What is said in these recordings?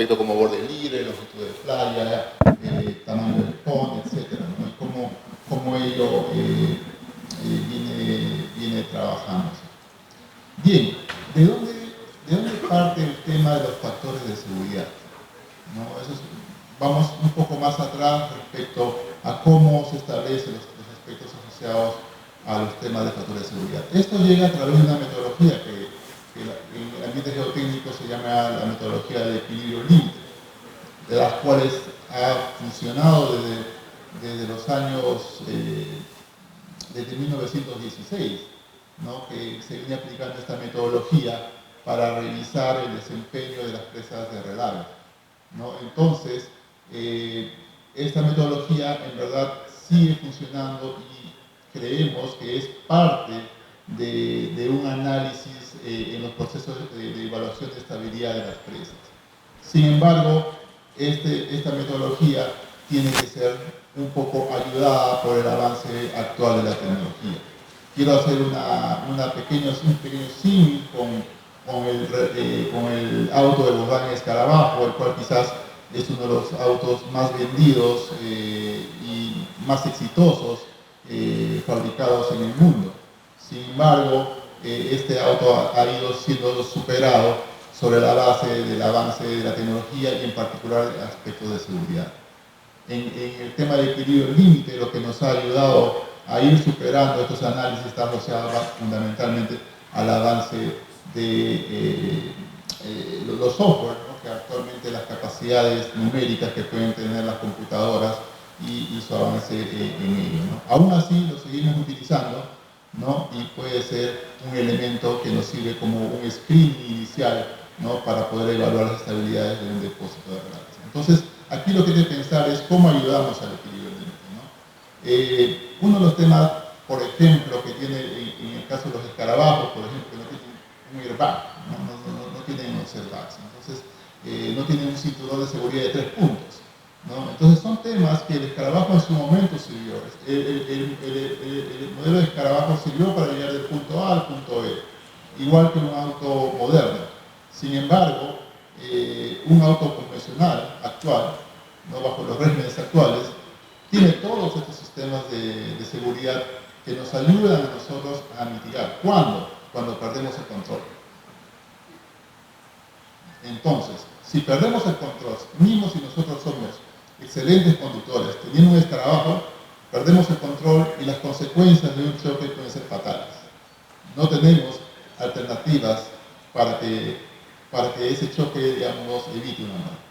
aspectos como borde libre, longitud de playa, tamaño del pon, etc., ¿no? Y cómo ello viene trabajando. Bien, ¿de dónde parte el tema de los factores de seguridad? ¿No? Vamos un poco más atrás respecto a cómo se establecen los aspectos asociados a los temas de factores de seguridad. Esto llega a través de una metodología que en el ambiente geotécnico se llama la metodología de equilibrio límite, de las cuales ha funcionado desde los años, desde 1916, ¿no? Que se viene aplicando esta metodología para revisar el desempeño de las presas de relieve, ¿no? Entonces, esta metodología en verdad sigue funcionando y creemos que es parte de un análisis en los procesos de evaluación de estabilidad de las presas. Sin embargo, esta metodología tiene que ser un poco ayudada por el avance actual de la tecnología. Quiero hacer un pequeño símil con el auto de Volkswagen Escarabajo, el cual quizás es uno de los autos más vendidos y más exitosos fabricados en el mundo. Sin embargo, este auto ha ido siendo superado sobre la base del avance de la tecnología y en particular aspectos de seguridad. En el tema del equilibrio límite, lo que nos ha ayudado a ir superando estos análisis está asociado fundamentalmente al avance de los software, ¿no? Que actualmente las capacidades numéricas que pueden tener las computadoras y su avance en ello, ¿no? Aún así lo seguimos utilizando, ¿no? Y puede ser un elemento que nos sirve como un screening inicial, ¿no? Para poder evaluar las estabilidades de un depósito de relaves. Entonces, aquí lo que hay que pensar es cómo ayudamos al equilibrio límite, ¿no? Uno de los temas, por ejemplo, que tiene en el caso de los escarabajos, por ejemplo, no tienen un airbag, no tienen los airbags, entonces no tienen un cinturón de seguridad de 3 puntos, ¿no? Entonces son temas que el escarabajo en su momento sirvió. El modelo de escarabajo sirvió para llegar del punto A al punto E, igual que un auto moderno. Sin embargo, un auto convencional actual, ¿no? Bajo los regímenes actuales, tiene todos estos sistemas de seguridad que nos ayudan a nosotros a mitigar. ¿Cuándo? Cuando perdemos el control. Entonces, si perdemos el control, mismo si nosotros somos excelentes conductores, teniendo un escarabajo, perdemos el control y las consecuencias de un choque pueden ser fatales. No tenemos alternativas para que ese choque, digamos, evite una muerte.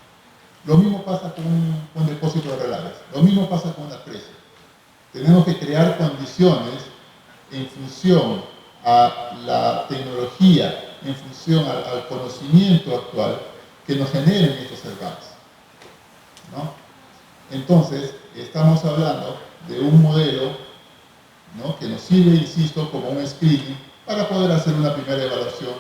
Lo mismo pasa con un depósito de relaves, lo mismo pasa con una presa. Tenemos que crear condiciones en función a la tecnología, en función al conocimiento actual, que nos generen estos airbags, ¿no? Entonces, estamos hablando de un modelo, ¿no? Que nos sirve, insisto, como un screening para poder hacer una primera evaluación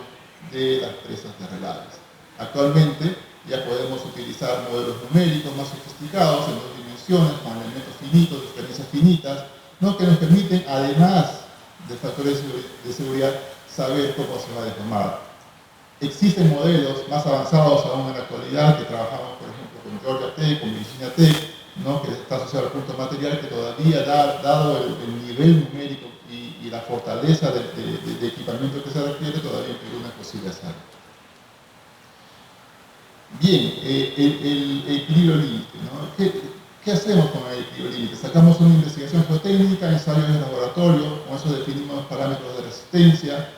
de las presas de relaves. Actualmente ya podemos utilizar modelos numéricos más sofisticados en 2 dimensiones, con elementos finitos, diferencias finitas, ¿no? Que nos permiten, además de factores de seguridad, saber cómo se va a deformar. Existen modelos más avanzados aún en la actualidad que trabajamos, por ejemplo, con Georgia Tech, con Virginia Tech, ¿no? Que está asociado al punto material, que todavía, dado el nivel numérico y la fortaleza de equipamiento que se requiere, todavía en Perú no es posible hacerlo. Bien, el equilibrio límite, ¿no? ¿Qué hacemos con el equilibrio límite? Sacamos una investigación geotécnica, ensayos de laboratorio, con eso definimos parámetros de resistencia,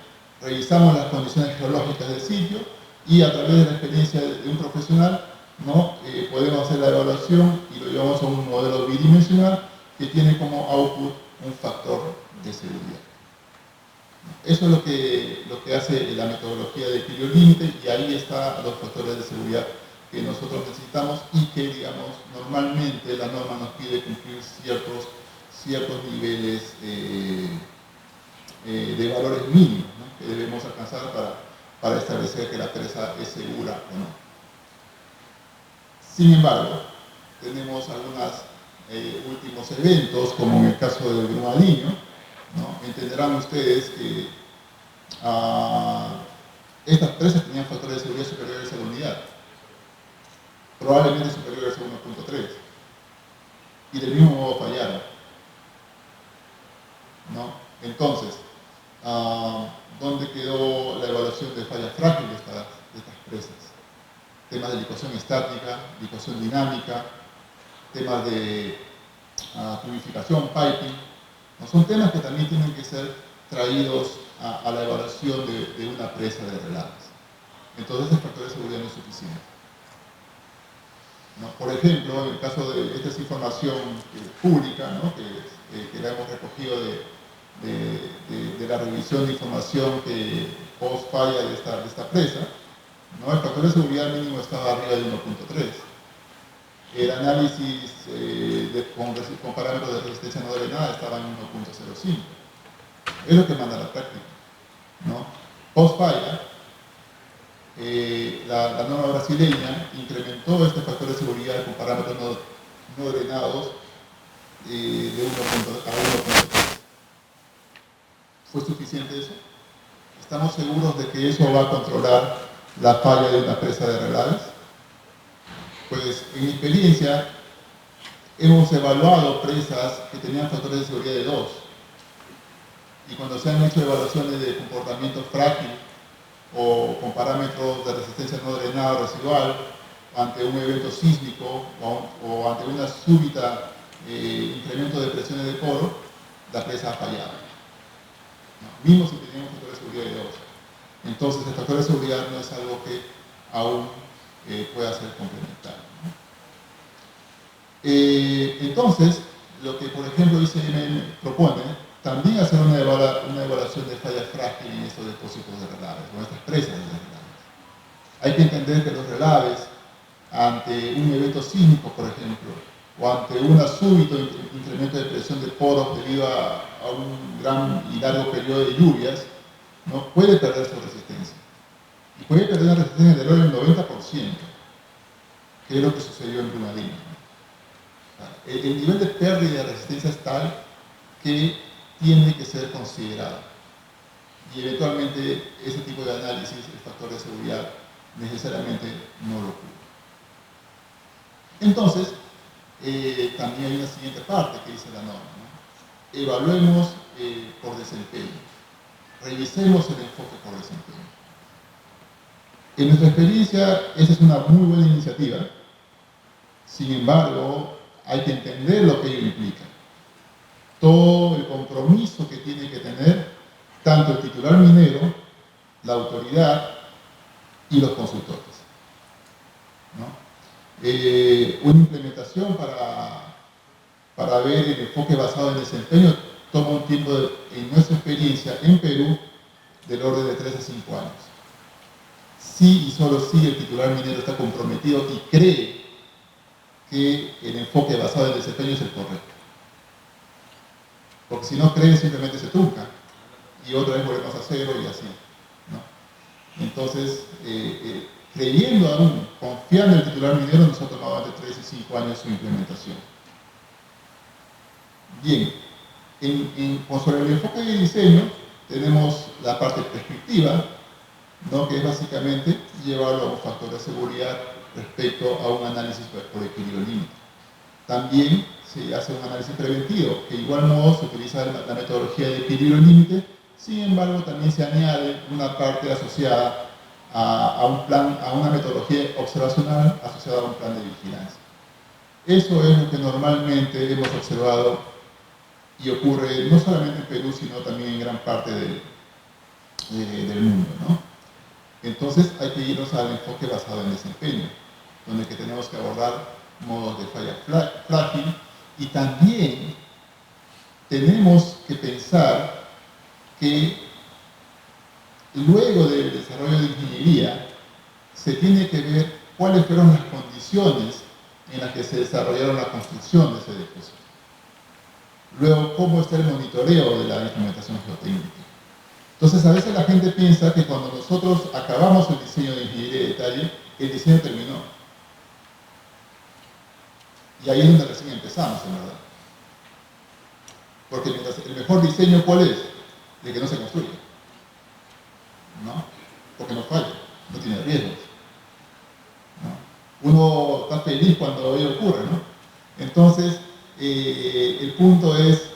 revisamos las condiciones geológicas del sitio y a través de la experiencia de un profesional, ¿no? Podemos hacer la evaluación y lo llevamos a un modelo bidimensional que tiene como output un factor de seguridad. Eso es lo que hace la metodología de equilibrio límite, y ahí están los factores de seguridad que nosotros necesitamos y que, digamos, normalmente la norma nos pide cumplir ciertos niveles de valores mínimos, ¿no? Que debemos alcanzar para establecer que la presa es segura o no. Sin embargo, tenemos algunos últimos eventos, como en el caso del Brumadinho, ¿no? Entenderán ustedes que estas presas tenían factores de seguridad superiores a la unidad. probablemente superiores a 1.3, y del mismo modo fallaron, ¿no? Entonces, ¿dónde quedó la evaluación de fallas frágiles de estas presas? Temas de licuación estática, licuación dinámica, temas de purificación, piping, ¿no? Son temas que también tienen que ser traídos a la evaluación de una presa de relaves. Entonces el factor de seguridad no es suficiente, ¿no? Por ejemplo, en el caso de esta es información pública, ¿no? que la hemos recogido de la revisión de información que post falla de esta presa, ¿no? El factor de seguridad mínimo estaba arriba de 1.3. El análisis con parámetros de resistencia no drenada estaba en 1.05. Es lo que manda la práctica, ¿no? Post falla, la norma brasileña incrementó este factor de seguridad con parámetros no drenados de 1 a 1.3. ¿Fue suficiente eso? ¿Estamos seguros de que eso va a controlar la falla de una presa de relaves? Pues en mi experiencia hemos evaluado presas que tenían factores de seguridad de 2, y cuando se han hecho evaluaciones de comportamiento frágil o con parámetros de resistencia no drenada residual ante un evento sísmico o ante una súbita incremento de presiones de poro, la presa ha fallado, ¿no? Mismo si teníamos factor de seguridad de 2. Entonces el factor de seguridad no es algo que aún pueda ser complementario, ¿no? Entonces, lo que por ejemplo ICM propone, también hacer una evaluación de falla frágil en estos depósitos de relaves, o en estas presas de relaves. Hay que entender que los relaves, ante un evento sísmico, por ejemplo, o ante un súbito incremento de presión de poros debido a un gran y largo periodo de lluvias, ¿no? Puede perder su resistencia. Y puede perder una resistencia del orden del 90%, que es lo que sucedió en Brumadinho, ¿no? El nivel de pérdida de resistencia es tal que tiene que ser considerado. Y eventualmente ese tipo de análisis, el factor de seguridad, necesariamente no lo cubre. Entonces, también hay una siguiente parte que dice la norma, ¿no? Evaluemos por desempeño. Revisemos el enfoque por desempeño. En nuestra experiencia, esa es una muy buena iniciativa. Sin embargo, hay que entender lo que ello implica. Todo el compromiso que tiene que tener tanto el titular minero, la autoridad y los consultores, ¿no? Una implementación para ver el enfoque basado en desempeño toma un tiempo, en nuestra experiencia en Perú, del orden de 3 a 5 años. Si y solo si el titular minero está comprometido y cree que el enfoque basado en desempeño es el correcto. Porque si no cree, simplemente se trunca y otra vez volvemos a cero y así, ¿no? Entonces, creyendo aún, confiando en el titular minero, nos ha tomado entre 3 y 5 años su implementación. Bien, sobre el enfoque de diseño, tenemos la parte prescriptiva, ¿no? Que es básicamente llevarlo a un factor de seguridad respecto a un análisis por equilibrio límite. También se hace un análisis preventivo, que igual modo se utiliza la metodología de equilibrio límite, sin embargo también se añade una parte asociada a una metodología observacional asociada a un plan de vigilancia. Eso es lo que normalmente hemos observado y ocurre no solamente en Perú, sino también en gran parte del mundo, ¿no? Entonces hay que irnos al enfoque basado en desempeño, donde que tenemos que abordar modos de falla frágil, y también tenemos que pensar que luego del desarrollo de ingeniería se tiene que ver cuáles fueron las condiciones en las que se desarrollaron la construcción de ese depósito. Luego, cómo está el monitoreo de la instrumentación geotécnica. Entonces, a veces la gente piensa que cuando nosotros acabamos el diseño de ingeniería de detalle, el diseño terminó. Y ahí es donde recién empezamos, en verdad. Porque el mejor diseño, ¿cuál es? De que no se construye, ¿no? Porque no falla, no tiene riesgos, ¿no? uno está feliz cuando ello ocurre, ¿no? Entonces, el punto es,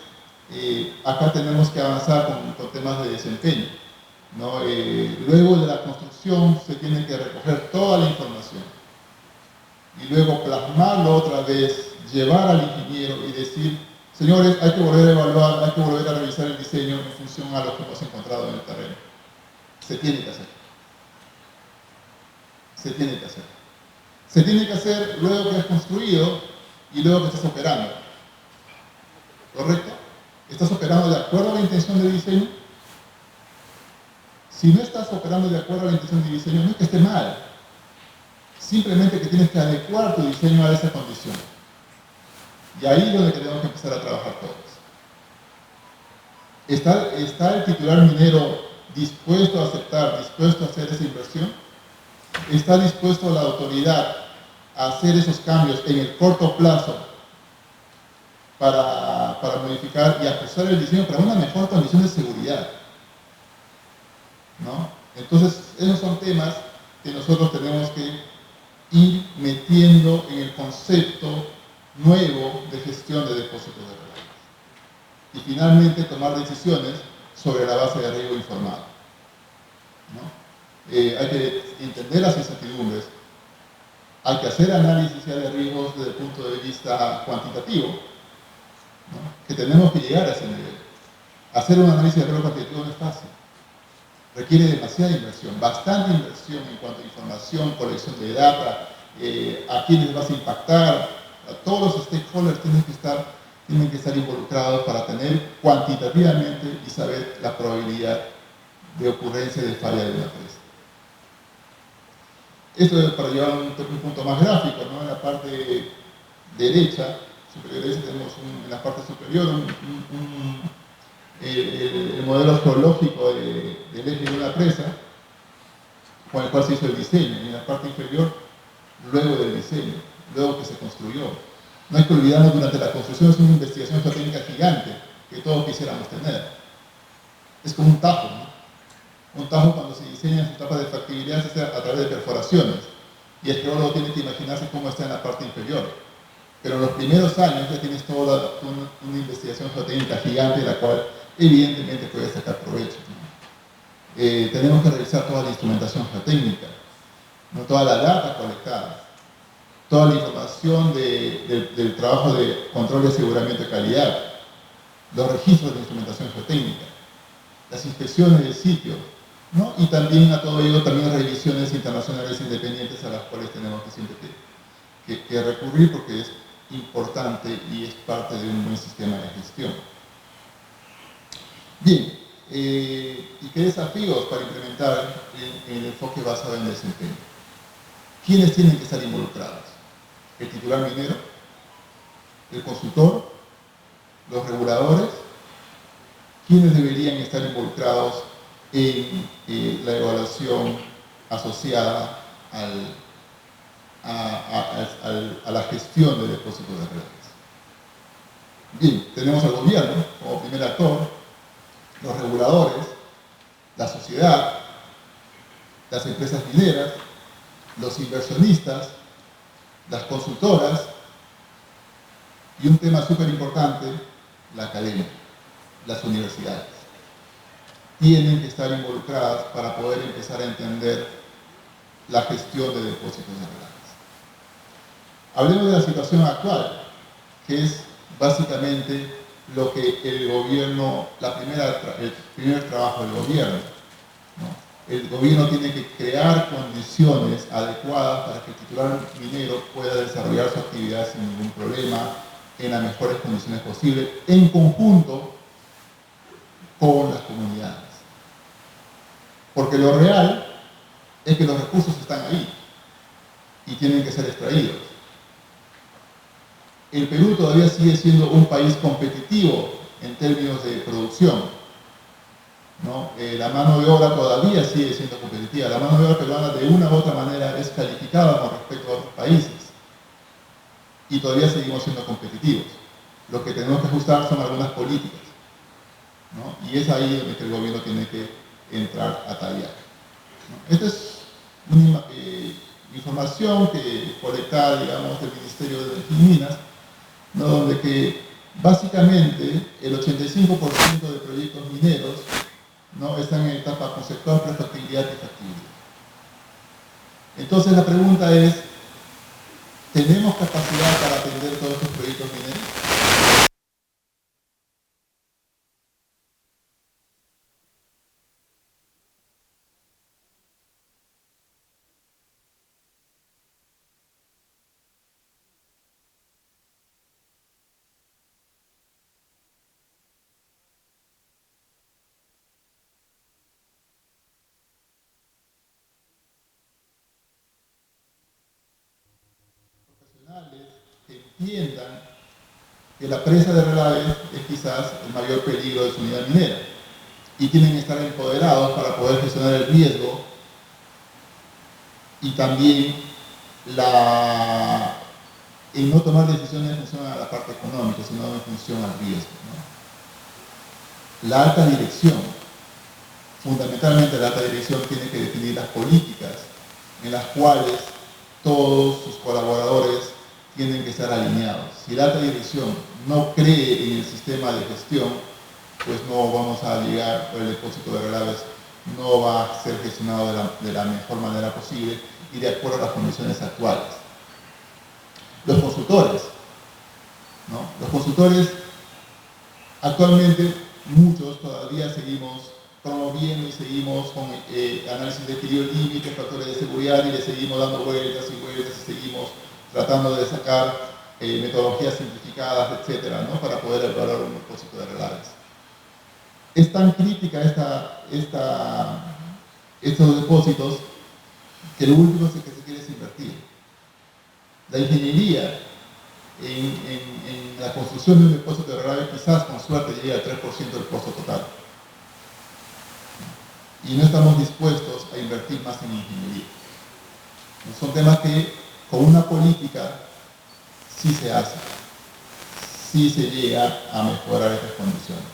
acá tenemos que avanzar con temas de desempeño, ¿no? Luego de la construcción se tiene que recoger toda la información y luego plasmarlo otra vez, llevar al ingeniero y decir, señores, hay que volver a evaluar, hay que volver a revisar el diseño en función a lo que hemos encontrado en el terreno. Se tiene que hacer. Se tiene que hacer. Se tiene que hacer luego que has construido y luego que estás operando. ¿Correcto? ¿Estás operando de acuerdo a la intención de diseño? Si no estás operando de acuerdo a la intención de diseño, no es que esté mal. Simplemente que tienes que adecuar tu diseño a esa condición. Y ahí es donde tenemos que empezar a trabajar todos. ¿Está el titular minero dispuesto a aceptar, dispuesto a hacer esa inversión? ¿Está dispuesto la autoridad a hacer esos cambios en el corto plazo para modificar y ajustar el diseño para una mejor condición de seguridad? ¿No? Entonces, esos son temas que nosotros tenemos que ir metiendo en el concepto nuevo de gestión de depósitos de relevancia. Y finalmente tomar decisiones sobre la base de riesgo informado, ¿no? Hay que entender las incertidumbres, hay que hacer análisis de riesgos desde el punto de vista cuantitativo, ¿no? Que tenemos que llegar a ese nivel. Hacer un análisis de riesgo cuantitativo no es fácil, requiere demasiada inversión, bastante inversión en cuanto a información, colección de data, a quiénes vas a impactar, a todos los stakeholders tienen que estar involucrados para tener cuantitativamente y saber la probabilidad de ocurrencia de falla de una empresa. Esto es para llevar un punto más gráfico, ¿no? En la parte derecha, superior derecha, tenemos en la parte superior el modelo geológico del eje de una presa, con el cual se hizo el diseño, y en la parte inferior, luego del diseño, luego que se construyó. No hay que olvidarnos, durante la construcción es una investigación geotécnica gigante que todos quisiéramos tener. Es como un tajo, ¿no? Un tajo, cuando se diseña en su etapa de factibilidad, se hace a través de perforaciones, y el geólogo tiene que imaginarse cómo está en la parte inferior. Pero en los primeros años ya tienes toda una investigación geotécnica gigante de la cual evidentemente puedes sacar provecho, ¿no? Tenemos que revisar toda la instrumentación geotécnica, ¿no? Toda la data colectada, toda la información del trabajo de control y aseguramiento de calidad, los registros de instrumentación geotécnica, las inspecciones del sitio, ¿no? Y también a todo ello también revisiones internacionales independientes a las cuales tenemos que siempre que recurrir, porque es importante y es parte de un buen sistema de gestión. Bien, ¿y qué desafíos para implementar el enfoque basado en desempeño? ¿Quiénes tienen que estar involucrados? ¿El titular minero? ¿El consultor? ¿Los reguladores? ¿Quiénes deberían estar involucrados en la evaluación asociada a la gestión de depósitos de relevancia? Bien, tenemos al gobierno como primer actor, los reguladores, la sociedad, las empresas mineras, los inversionistas, las consultoras y un tema súper importante, la academia, las universidades. Tienen que estar involucradas para poder empezar a entender la gestión de depósitos de relevancia. Hablemos de la situación actual, que es básicamente lo que el gobierno, el primer trabajo del gobierno, ¿no? El gobierno tiene que crear condiciones adecuadas para que el titular minero pueda desarrollar su actividad sin ningún problema, en las mejores condiciones posibles, en conjunto con las comunidades. Porque lo real es que los recursos están ahí y tienen que ser extraídos. El Perú todavía sigue siendo un país competitivo en términos de producción, ¿no? La mano de obra todavía sigue siendo competitiva. La mano de obra peruana de una u otra manera es calificada con respecto a otros países y todavía seguimos siendo competitivos. Lo que tenemos que ajustar son algunas políticas, ¿no? Y es ahí donde el gobierno tiene que entrar a tallar, ¿no? Esta es información que colectada, digamos, del Ministerio de Minas, ¿no? Donde que básicamente el 85% de proyectos mineros, ¿no? Están en etapa conceptual, prefactibilidad y factibilidad. Entonces la pregunta es, ¿tenemos capacidad para atender todos estos proyectos mineros? Profesionales que entiendan que la presa de Relave es quizás el mayor peligro de su unidad minera y tienen que estar empoderados para poder gestionar el riesgo y también en no tomar decisiones en función a la parte económica, sino en función al riesgo, ¿no? La alta dirección, fundamentalmente la alta dirección tiene que definir las políticas en las cuales todos sus colaboradores tienen que estar alineados. Si la alta dirección no cree en el sistema de gestión, pues no vamos a llegar, el depósito de relaves no va a ser gestionado de la mejor manera posible y de acuerdo a las condiciones actuales. Los consultores, ¿no? Los consultores, actualmente muchos todavía seguimos promoviendo y seguimos con análisis de equilibrio límite, factores de seguridad y le seguimos dando vueltas y vueltas y seguimos tratando de sacar metodologías simplificadas, etcétera, ¿no? Para poder evaluar un depósito de relaves. Es tan crítica estos depósitos que lo último que se quiere es invertir. La ingeniería en la construcción de un depósito de relave quizás con suerte llegue al 3% del costo total. Y no estamos dispuestos a invertir más en ingeniería. Son temas que con una política sí se hace, sí se llega a mejorar estas condiciones,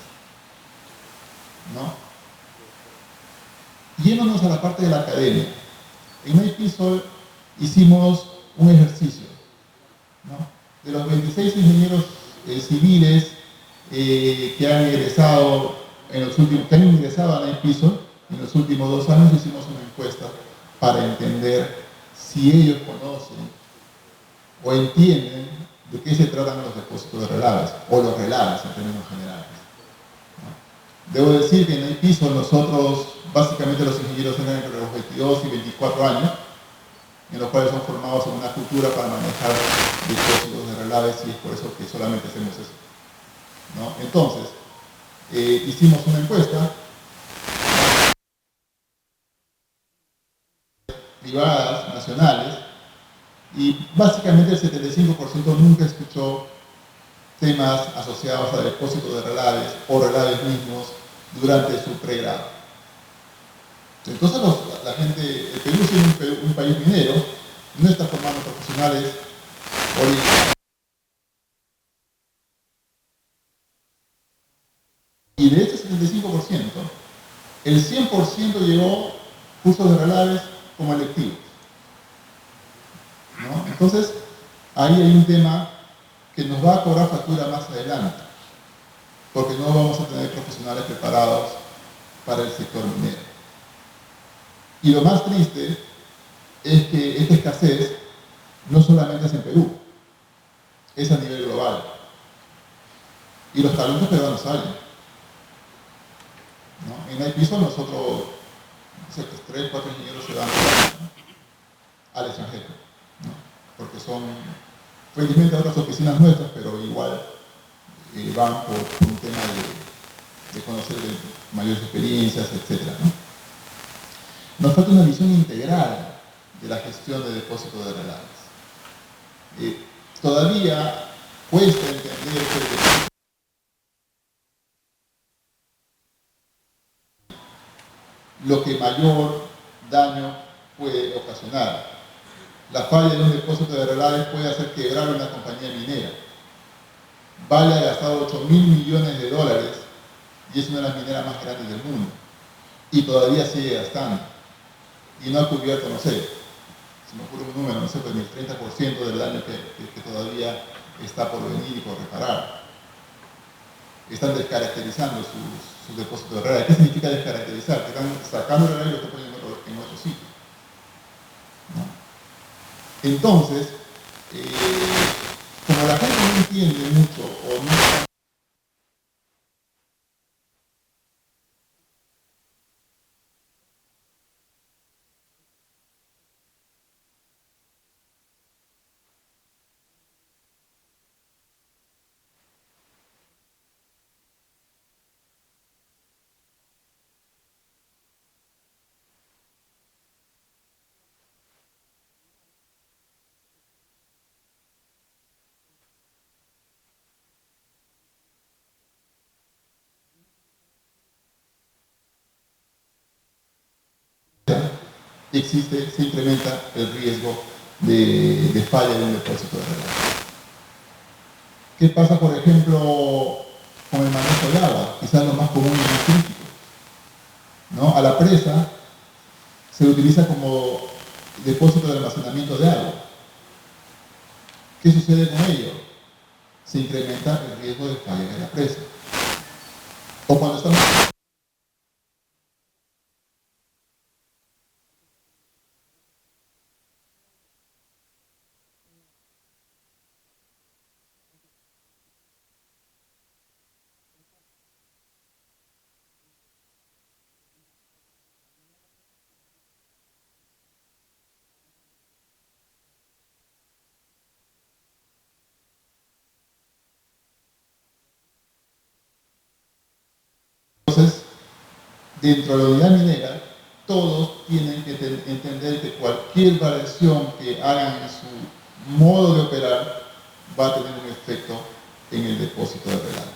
¿no? Yéndonos a la parte de la academia, en MyPISOL hicimos un ejercicio, ¿no? De los 26 ingenieros civiles que han ingresado a MyPISOL en los últimos 2 años, hicimos una encuesta para entender si ellos conocen o entienden de qué se tratan los depósitos de relaves o los relaves en términos generales, ¿no? Debo decir que en MyPISOL nosotros, básicamente los ingenieros tienen entre los 22 y 24 años, en los cuales son formados en una cultura para manejar depósitos de relaves y es por eso que solamente hacemos eso, ¿no? Entonces, hicimos una encuesta privadas, nacionales, y básicamente el 75% nunca escuchó temas asociados a depósitos de relaves o relaves mismos durante su pregrado. Entonces la gente, el Perú siendo un país minero, no está formando profesionales orientados. Y de este 75%, el 100% llevó cursos de relaves como electivos, ¿no? Entonces, ahí hay un tema que nos va a cobrar factura más adelante, porque no vamos a tener profesionales preparados para el sector minero. Y lo más triste es que esta escasez no solamente es en Perú, es a nivel global. Y los talentos peruanos salen, ¿no? En MyPISOL nosotros, no sé, 3, 4 ingenieros se van, ¿no?, al extranjero, ¿no? Porque son felizmente otras oficinas nuestras, pero igual van por un tema de conocer de mayores experiencias, etc., ¿no? Nos falta una visión integral de la gestión de depósitos de relaves. Todavía cuesta entender lo que mayor daño puede ocasionar. La falla de un depósito de relaves puede hacer quebrar una compañía minera. Vale ha gastado 8.000 millones de dólares y es una de las mineras más grandes del mundo. Y todavía sigue gastando. Y no ha cubierto, no sé, se me ocurre un número, no sé, pues el 30% del daño que todavía está por venir y por reparar. Están descaracterizando sus depósitos de realidad. ¿Qué significa descaracterizar? Que están sacando el realidad y lo están poniendo en otro sitio, ¿no? Entonces, como la gente no entiende mucho o no está existe, se incrementa el riesgo de falla de un depósito de realidad. ¿Qué pasa, por ejemplo, con el manejo del agua? Quizás lo más común y más crítico, ¿no? A la presa se utiliza como depósito de almacenamiento de agua. ¿Qué sucede con ello? Se incrementa el riesgo de falla de la presa. O cuando estamos... Entonces, dentro de la unidad minera, todos tienen que entender que cualquier variación que hagan en su modo de operar va a tener un efecto en el depósito de relaves.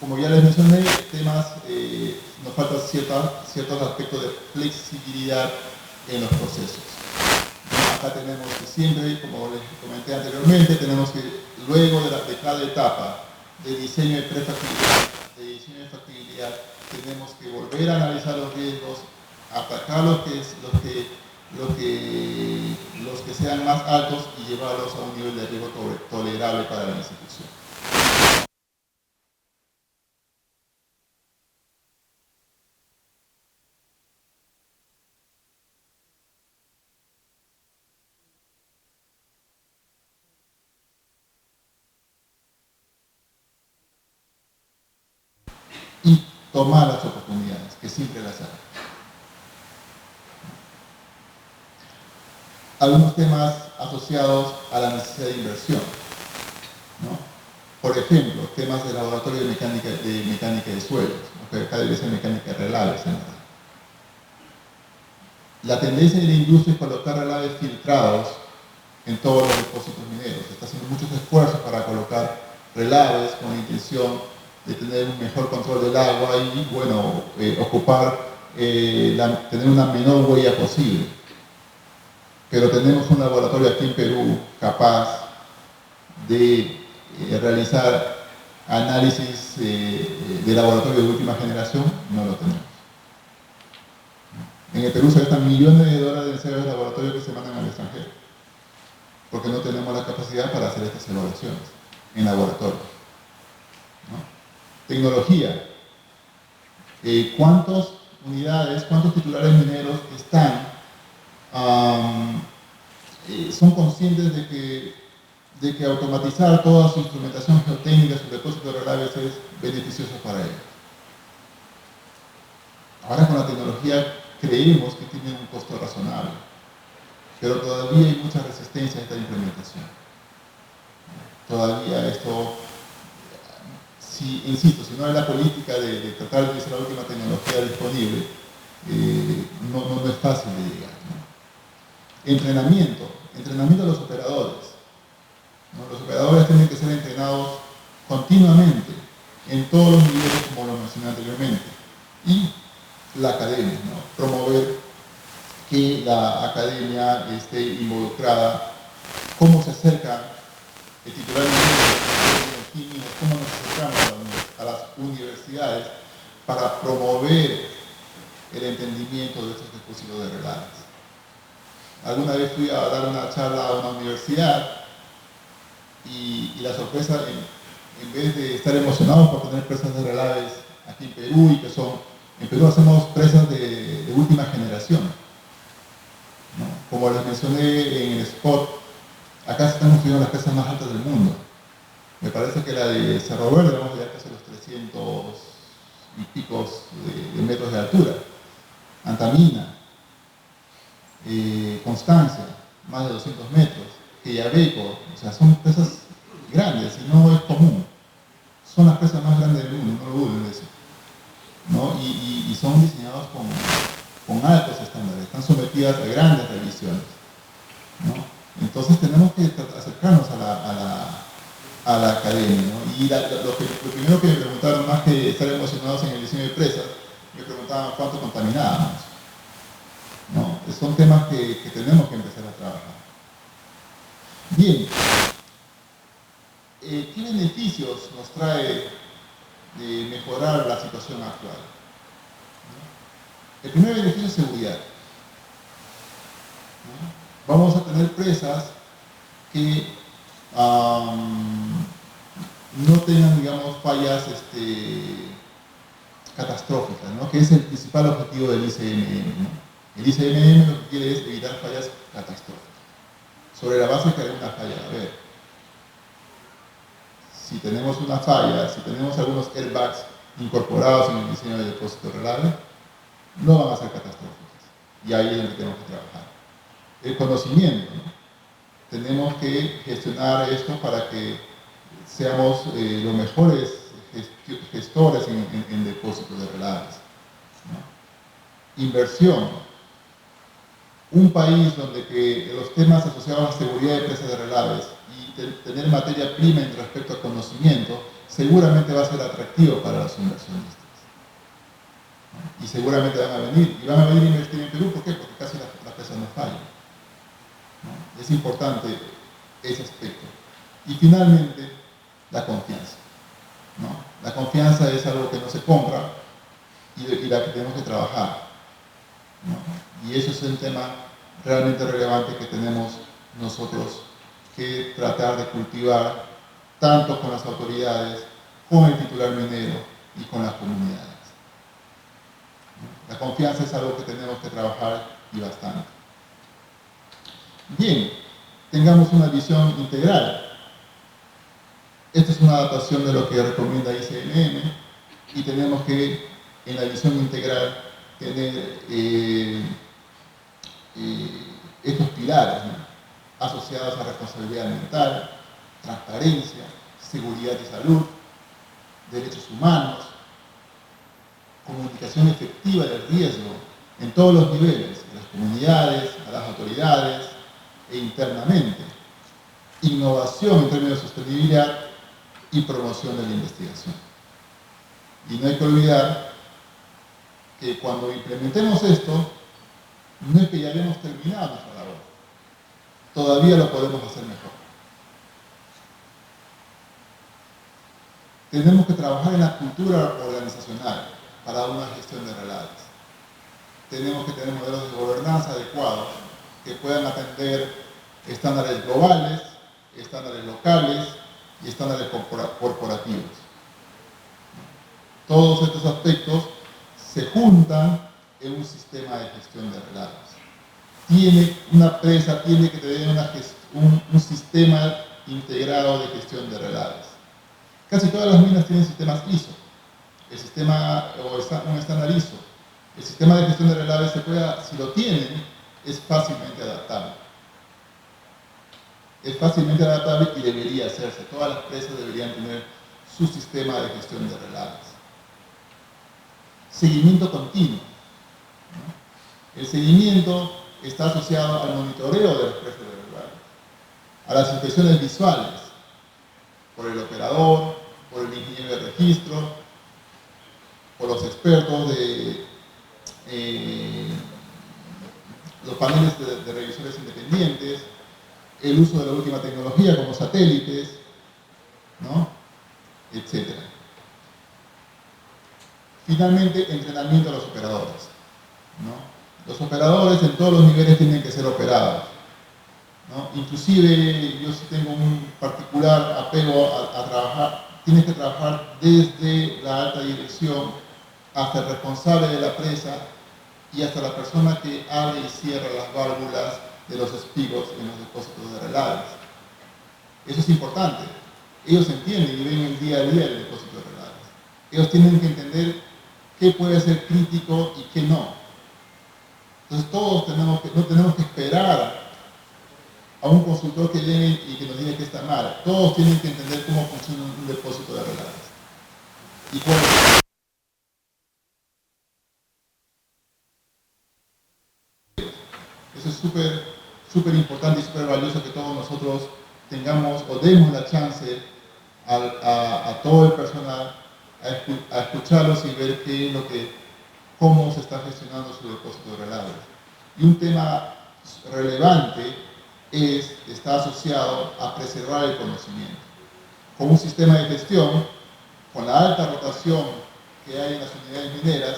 Como ya les mencioné, temas, nos faltan ciertos aspectos de flexibilidad en los procesos. Acá tenemos que siempre, como les comenté anteriormente, tenemos que luego de cada etapa de diseño de prefactibilidad, de diseño de factibilidad, tenemos que volver a analizar los riesgos, atacar los que sean más altos y llevarlos a un nivel de riesgo tolerable para la institución. Y tomar las oportunidades, que siempre las hay. Algunos temas asociados a la necesidad de inversión, ¿no? Por ejemplo, temas de laboratorio de mecánica de suelos, ¿no? Acá debe ser mecánica de relaves en verdad. La tendencia de la industria es colocar relaves filtrados en todos los depósitos mineros. Se está haciendo muchos esfuerzos para colocar relaves con la intención de tener un mejor control del agua y, bueno, tener una menor huella posible. Pero tenemos un laboratorio aquí en Perú capaz de realizar análisis de laboratorio de última generación. No lo tenemos. En el Perú se gastan millones de dólares en ensayos de laboratorio que se mandan al extranjero, porque no tenemos la capacidad para hacer estas evaluaciones en laboratorio, ¿no? Tecnología. ¿Cuántas unidades, cuántos titulares mineros son conscientes de que automatizar toda su instrumentación geotécnica, sus depósitos de relaves es beneficioso para ellos? Ahora con la tecnología creemos que tiene un costo razonable, pero todavía hay mucha resistencia a esta implementación. Todavía esto, insisto, si no hay la política de tratar de utilizar la última tecnología disponible, no es fácil de llegar, ¿no? Entrenamiento de los operadores, ¿no? Los operadores tienen que ser entrenados continuamente en todos los niveles, como lo mencioné anteriormente. Y la academia, ¿no? Promover que la academia esté involucrada, cómo se acerca el titular de cómo nos acercamos a las universidades para promover el entendimiento de estos depósitos de relaves. Alguna vez fui a dar una charla a una universidad y la sorpresa, en vez de estar emocionados por tener presas de relaves aquí en Perú, y que son, en Perú hacemos presas de última generación, ¿no? Como les mencioné en el spot, acá se están construyendo las presas más altas del mundo. Me parece que la de Cerro Verde vamos a llegar casi a los 300 y picos de metros de altura. Antamina, Constancia, más de 200 metros, Quellaveco, o sea, son presas grandes y no es común. Son las presas más grandes del mundo, no lo duden de eso, ¿no? Y son diseñadas con altos estándares, están sometidas a grandes revisiones, ¿no? Entonces tenemos que acercarnos a la academia, ¿no? Y lo primero que me preguntaron, más que estar emocionados en el diseño de presas, me preguntaban cuánto contaminábamos, ¿no? Son temas que tenemos que empezar a trabajar. Bien, ¿qué beneficios nos trae mejorar la situación actual? El primer beneficio es seguridad, ¿no? Vamos a tener presas que no tengan, digamos, fallas catastróficas, ¿no? Que es el principal objetivo del ICMM, ¿no? El ICMM lo que quiere es evitar fallas catastróficas. Sobre la base que hay una falla, a ver, si tenemos una falla, si tenemos algunos airbags incorporados en el diseño del depósito relave, no van a ser catastróficas. Y ahí es donde tenemos que trabajar. El conocimiento, ¿no? Tenemos que gestionar esto para que seamos los mejores gestores en depósitos de relaves, ¿no? Inversión. Un país donde los temas asociados a seguridad de presas de relaves y tener materia prima en respecto al conocimiento seguramente va a ser atractivo para los inversionistas, ¿no? Y seguramente van a venir a invertir en Perú. ¿Por qué? Porque casi las presas no fallan, ¿no? Es importante ese aspecto. Y finalmente, la confianza, ¿no? La confianza es algo que no se compra y la que tenemos que trabajar, ¿no? Y eso es un tema realmente relevante que tenemos nosotros que tratar de cultivar tanto con las autoridades, con el titular minero y con las comunidades. La confianza es algo que tenemos que trabajar y bastante. Bien, tengamos una visión integral. Esta es una adaptación de lo que recomienda ICMM y tenemos que, en la visión integral, tener estos pilares, ¿no? Asociados a responsabilidad ambiental, transparencia, seguridad y salud, derechos humanos, comunicación efectiva del riesgo en todos los niveles, en las comunidades, a las autoridades e internamente, innovación en términos de sostenibilidad y promoción de la investigación. Y no hay que olvidar que cuando implementemos esto, no es que ya hayamos terminado nuestra labor, todavía lo podemos hacer mejor. Tenemos que trabajar en la cultura organizacional para una gestión de relaves. Tenemos que tener modelos de gobernanza adecuados que puedan atender estándares globales, estándares locales y estándares corporativos. Todos estos aspectos se juntan en un sistema de gestión de relaves. Una presa tiene que tener un sistema integrado de gestión de relaves. Casi todas las minas tienen sistemas ISO, un estándar ISO. El sistema de gestión de relaves si lo tienen, es fácilmente adaptable. Es fácilmente adaptable y debería hacerse. Todas las presas deberían tener su sistema de gestión de relaves. Seguimiento continuo, ¿no? El seguimiento está asociado al monitoreo de las presas de relaves, a las inspecciones visuales, por el operador, por el ingeniero de registro, por los expertos de los paneles de revisores independientes, el uso de la última tecnología como satélites, ¿no? Etcétera. Finalmente, entrenamiento a los operadores. ¿no? Los operadores en todos los niveles tienen que ser operados, ¿no? Inclusive yo sí tengo un particular apego a trabajar, tienes que trabajar desde la alta dirección hasta el responsable de la presa y hasta la persona que abre y cierra las válvulas de los espigos en los depósitos de relaves. Eso es importante. Ellos entienden y ven el día a día del depósito de relaves. Ellos tienen que entender qué puede ser crítico y qué no. Entonces todos no tenemos que esperar a un consultor que llegue y que nos diga que está mal. Todos tienen que entender cómo funciona un depósito de relaves. Y cuál eso es súper importante y súper valioso que todos nosotros tengamos o demos la chance a todo el personal a escucharlos y ver qué es cómo se está gestionando su depósito de relaves. Y un tema relevante está asociado a preservar el conocimiento. Con un sistema de gestión, con la alta rotación que hay en las unidades mineras,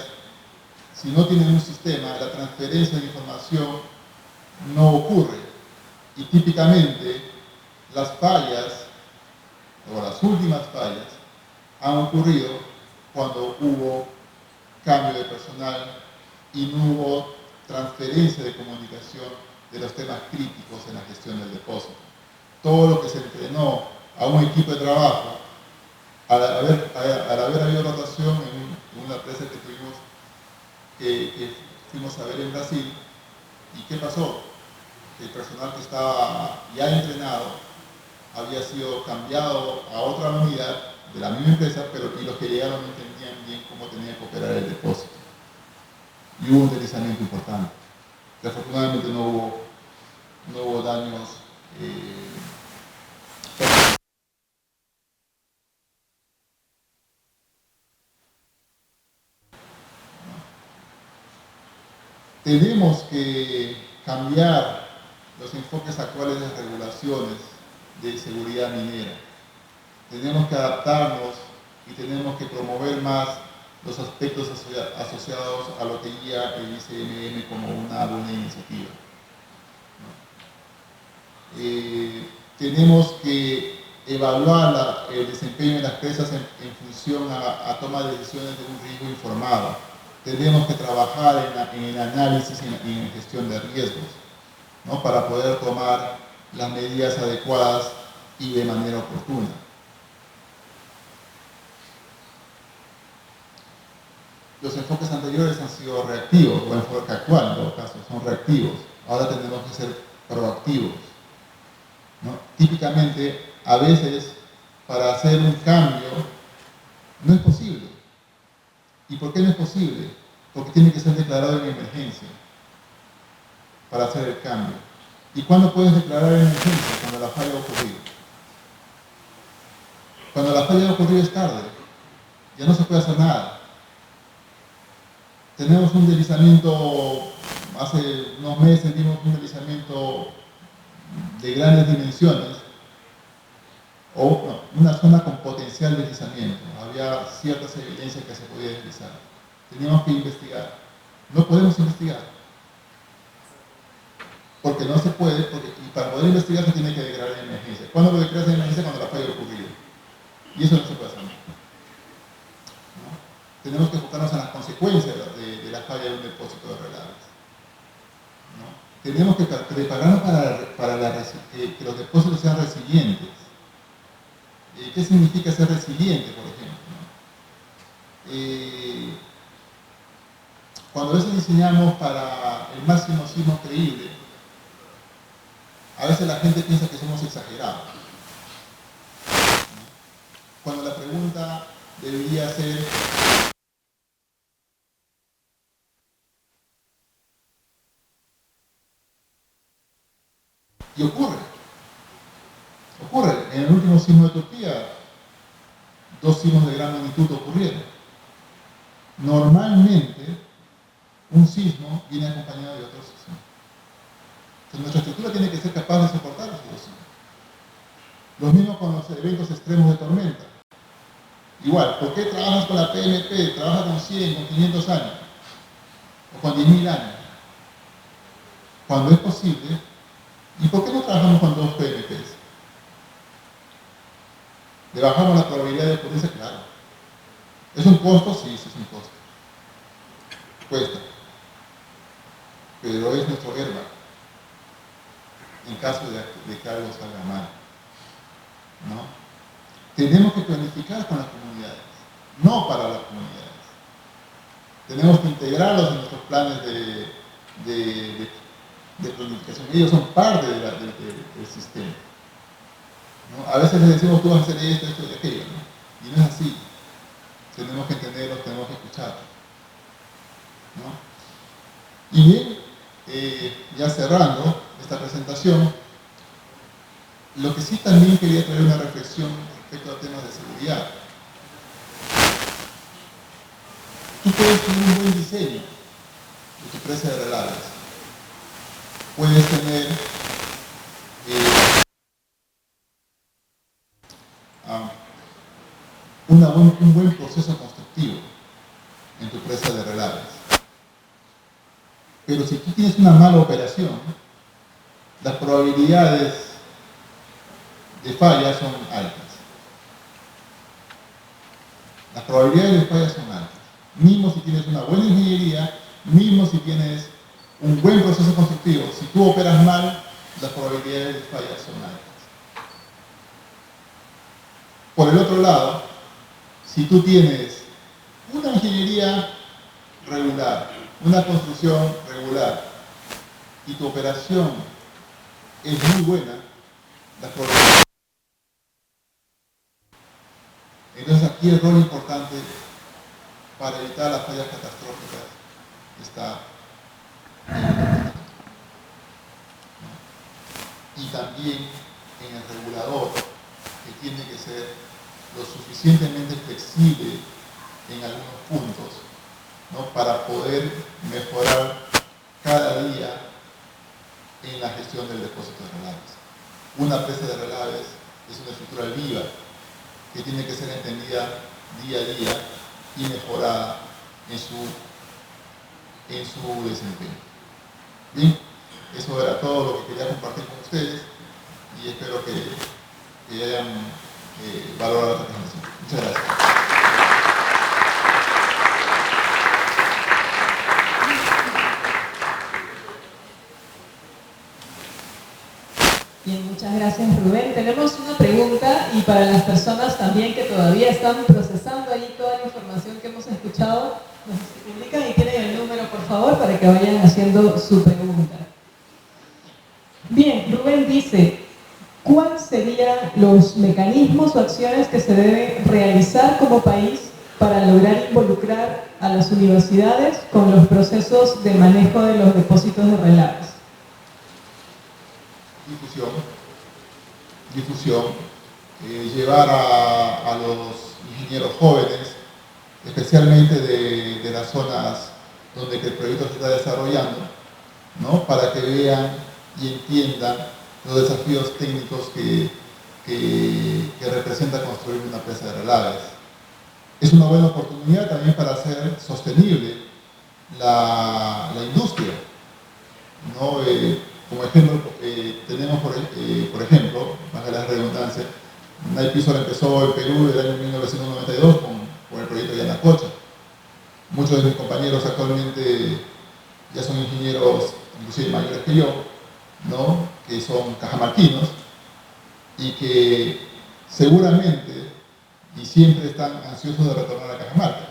si no tienen un sistema, la transferencia de información no ocurre. Y típicamente las fallas, o las últimas fallas, han ocurrido cuando hubo cambio de personal y no hubo transferencia de comunicación de los temas críticos en la gestión del depósito. Todo lo que se entrenó a un equipo de trabajo, al haber habido rotación en una presa que tuvimos, que fuimos a ver en Brasil, ¿y qué pasó? El personal que estaba ya entrenado había sido cambiado a otra unidad de la misma empresa, pero y los que llegaron no entendían bien cómo tenía que operar el depósito. Y hubo un deslizamiento importante. Que afortunadamente no hubo daños. Tenemos que cambiar los enfoques actuales de regulaciones de seguridad minera. Tenemos que adaptarnos y tenemos que promover más los aspectos asociados a lo que guía el ICMM como una buena iniciativa. Tenemos que evaluar el desempeño de las presas en función a toma de decisiones de un riesgo informado. Tenemos que trabajar en el análisis y en la gestión de riesgos, ¿no? Para poder tomar las medidas adecuadas y de manera oportuna. Los enfoques anteriores han sido reactivos, o el enfoque actual en todo caso, son reactivos. Ahora tenemos que ser proactivos, ¿no? Típicamente, a veces, para hacer un cambio, no es posible. ¿Y por qué no es posible? Porque tiene que ser declarado en emergencia para hacer el cambio. ¿Y cuándo puedes declarar en emergencia? Cuando la falla ha ocurrido. Cuando la falla ha ocurrido es tarde. Ya no se puede hacer nada. Tenemos un deslizamiento, hace unos meses vimos un deslizamiento de grandes dimensiones, o no, una zona con potencial deslizamiento. Había ciertas evidencias que se podía deslizar. Teníamos que investigar. No podemos investigar. Porque no se puede, y para poder investigar se tiene que declarar en emergencia. ¿Cuándo lo declaras en emergencia? Cuando la falla ha ocurrido. Y eso no se puede hacer. ¿No? Tenemos que enfocarnos en las consecuencias de la falla de un depósito de relaves. ¿No? Tenemos que prepararnos para que los depósitos sean resilientes. ¿Qué significa ser resiliente, por ejemplo? Cuando a veces diseñamos para el máximo sismo creíble, a veces la gente piensa que somos exagerados. Cuando la pregunta debería ser: y ocurre. En el último sismo de Turquía, 2 sismos de gran magnitud ocurrieron. Normalmente, un sismo viene acompañado de otro sismo. Entonces, nuestra estructura tiene que ser capaz de soportar los 2 sismos. Lo mismo con los eventos extremos de tormenta. Igual, ¿por qué trabajas con la PMP? Trabaja con 100, con 500 años. o con 10.000 años. Cuando es posible, ¿y por qué no trabajamos con 2 PMPs? ¿Le bajamos la probabilidad de ocurrencia? Claro. ¿Es un costo? Sí, sí es un costo. Cuesta. Pero es nuestro herba en caso de que algo salga mal, ¿no? Tenemos que planificar con las comunidades, no para las comunidades. Tenemos que integrarlos en nuestros planes de planificación. Ellos son parte del sistema, ¿no? A veces les decimos, tú vas a hacer esto, esto y aquello, ¿no? Y no es así. Tenemos que entenderlos, tenemos que escucharlos, ¿no? Y bien, ya cerrando esta presentación, lo que sí también quería traer una reflexión respecto a temas de seguridad. Tú puedes tener un buen diseño de tu presa de relaves. Puedes tener un buen proceso constructivo en tu presa de relaves. Pero si tú tienes una mala operación, las probabilidades de falla son altas. Las probabilidades de falla son altas. Mismo si tienes una buena ingeniería, mismo si tienes un buen proceso constructivo, si tú operas mal, las probabilidades de falla son altas. Por el otro lado, si tú tienes una ingeniería regular, una construcción regular, y tu operación es muy buena, las probabilidades. Entonces aquí el rol importante para evitar las fallas catastróficas está y también en el regulador, que tiene que ser lo suficientemente flexible en algunos puntos, ¿no? Para poder mejorar cada día en la gestión del depósito de relaves. Una presa de relaves es una estructura viva que tiene que ser entendida día a día y mejorada en su desempeño. Bien, eso era todo lo que quería compartir con ustedes y espero que hayan valorado la presentación. Muchas gracias. Bien, muchas gracias Rubén. Tenemos una pregunta y para las personas también que todavía están procesando ahí toda la información que hemos escuchado, nos indican y tienen el número por favor para que vayan haciendo su pregunta. Bien, Rubén dice, ¿cuáles serían los mecanismos o acciones que se deben realizar como país para lograr involucrar a las universidades con los procesos de manejo de los depósitos de relaves? Difusión, llevar a los ingenieros jóvenes, especialmente de las zonas donde el proyecto se está desarrollando, ¿no? Para que vean y entiendan los desafíos técnicos que representa construir una presa de relaves. Es una buena oportunidad también para hacer sostenible la industria, ¿no? Como ejemplo, tenemos, por ejemplo, más la redundancia, Naipisol empezó en Perú en el año 1992 con el proyecto Yanacocha. Muchos de mis compañeros actualmente ya son ingenieros, inclusive mayores que yo, ¿no? Que son cajamarquinos y que seguramente y siempre están ansiosos de retornar a Cajamarca,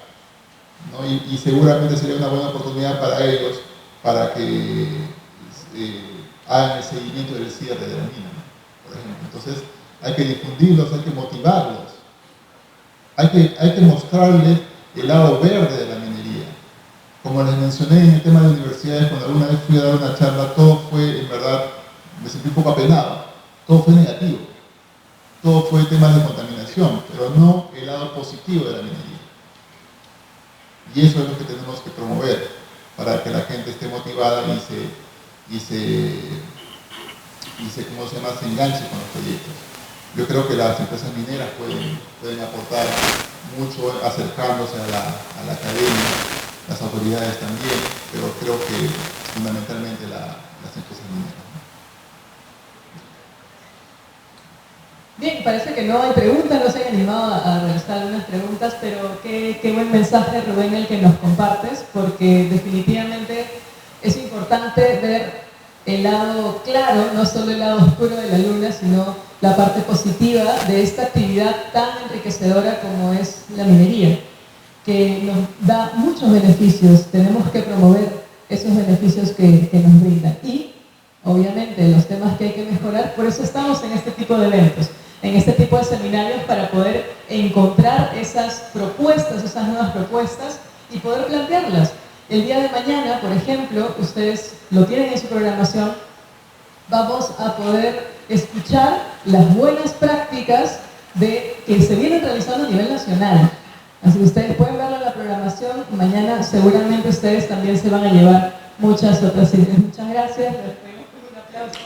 ¿no? Y seguramente sería una buena oportunidad para ellos para que hagan el seguimiento del cierre de la mina, ¿no? Por ejemplo. Entonces hay que difundirlos, hay que motivarlos, hay que mostrarles el lado verde de la minería. Como les mencioné en el tema de universidades, cuando alguna vez fui a dar una charla, todo fue, en verdad, me sentí un poco apenado, todo fue negativo, todo fue temas de contaminación, pero no el lado positivo de la minería. Y eso es lo que tenemos que promover para que la gente esté motivada y se enganche con los proyectos. Yo creo que las empresas mineras pueden aportar mucho acercándose a la academia las autoridades también, pero creo que fundamentalmente las empresas mineras. Bien, parece que no hay preguntas, no se han animado a realizar algunas preguntas, pero qué buen mensaje, Rubén, el que nos compartes, porque definitivamente es importante ver el lado claro, no solo el lado oscuro de la luna, sino la parte positiva de esta actividad tan enriquecedora como es la minería, que nos da muchos beneficios. Tenemos que promover esos beneficios que nos brindan. Y, obviamente, los temas que hay que mejorar, por eso estamos en este tipo de eventos, en este tipo de seminarios, para poder encontrar esas propuestas, esas nuevas propuestas y poder plantearlas. El día de mañana, por ejemplo, ustedes lo tienen en su programación, vamos a poder escuchar las buenas prácticas que se vienen realizando a nivel nacional. Así que ustedes pueden verlo en la programación. Mañana seguramente ustedes también se van a llevar muchas otras ideas. Muchas gracias. Les pedimos un aplauso.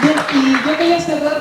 Bien, y yo quería cerrar